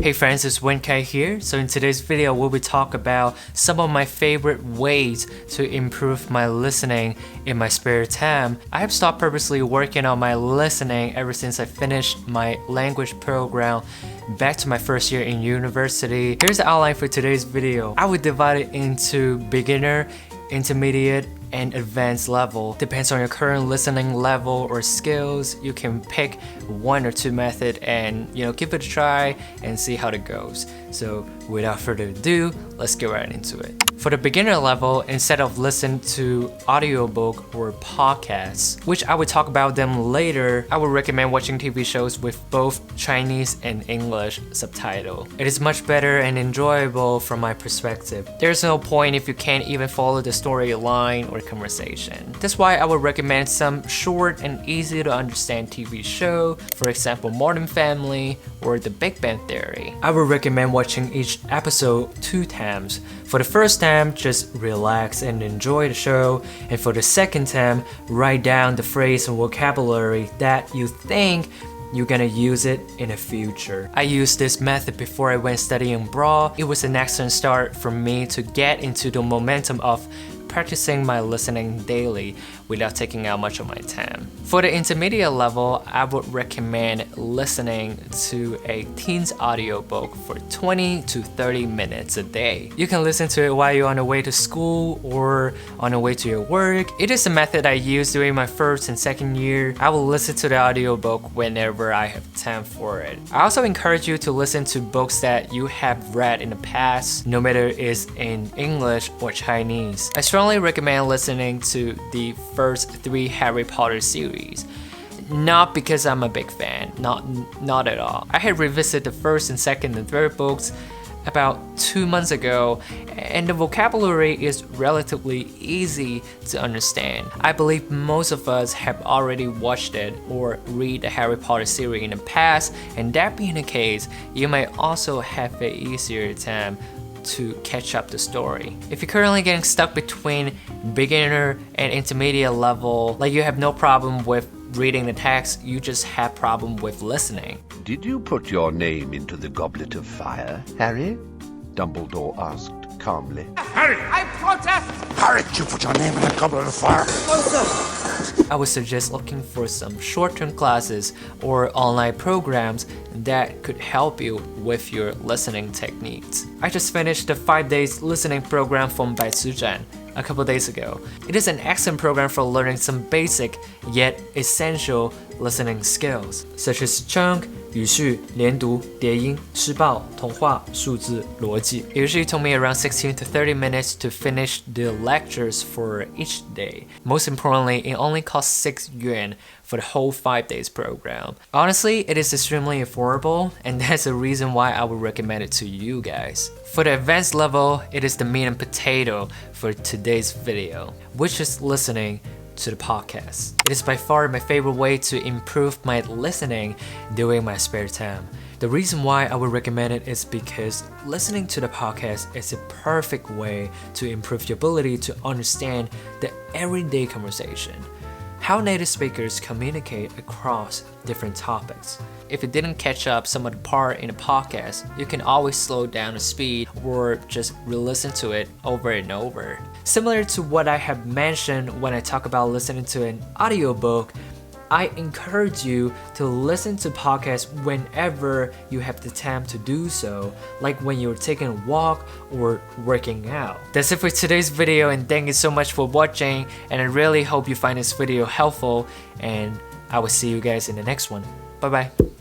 Hey friends, it's Wenkai here. So in today's video, we'll be talking about some of my favorite ways to improve my listening in my spare time. I have stopped purposely working on my listening ever since I finished my language program back to my first year in university. Here's the outline for today's video. I would divide it into beginner, intermediate, and advanced level. Depends on your current listening level or skills. You can pick one or two method and give it a try and see how it goes. So without further ado, let's get right into it. For the beginner level, instead of listening to audiobook or podcasts, which I will talk about them later, I would recommend watching TV shows with both Chinese and English subtitle. It is much better and enjoyable from my perspective. There's no point if you can't even follow the storyline or conversation. That's why I would recommend some short and easy to understand TV show, for example Modern Family or The Big Bang Theory. I would recommend watching each episode 2 times. For the first time, just relax and enjoy the show, and for the second time, write down the phrase and vocabulary that you think you're gonna use it in the future. I used this method before I went studying abroad. It was an excellent start for me to get into the momentum of practicing my listening daily without taking out much of my time. For the intermediate level, I would recommend listening to a teens audiobook for 20 to 30 minutes a day. You can listen to it while you're on the way to school or on the way to your work. It is a method I used during my first and second year. I will listen to the audiobook whenever I have time for it. I also encourage you to listen to books that you have read in the past, no matter it's in English or Chinese. I strongly recommend listening to the first 3 Harry Potter series. Not because I'm a big fan, not at all. I had revisited the first and second and third books about 2 months ago, and the vocabulary is relatively easy to understand. I believe most of us have already watched it or read the Harry Potter series in the past, and that being the case, you might also have an easier time to catch up the story. If you're currently getting stuck between beginner and intermediate level, like you have no problem with reading the text, you just have problem with listening. Did you put your name into the goblet of fire, Harry? Dumbledore asked calmly. Harry! I protest! Harry, did you put your name in the goblet of fire? No, sir! I would suggest looking for some short-term classes or online programs that could help you with your listening techniques. I just finished the 5 days listening program from 百词斩a couple days ago. It is an excellent program for learning some basic yet essential listening skills, such as chunk, 语序、连读、叠音、施暴、同化、数字、逻辑. It usually took me around 16 to 30 minutes to finish the lectures for each day. Most importantly, it only cost 6 yuan for the whole 5 days program. Honestly, it is extremely affordable, and that's the reason why I would recommend it to you guys. For the advanced level, it is the meat and potato for today's video, which is listening to the podcast. It is by far my favorite way to improve my listening during my spare time. The reason why I would recommend it is because listening to the podcast is a perfect way to improve your ability to understand the everyday conversation, how native speakers communicate across different topics. If you didn't catch up some of the part in the podcast, you can always slow down the speed or just re-listen to it over and over. Similar to what I have mentioned when I talk about listening to an audiobook, I encourage you to listen to podcasts whenever you have the time to do so, like when you're taking a walk or working out. That's it for today's video, and thank you so much for watching, and I really hope you find this video helpful, and I will see you guys in the next one. Bye bye.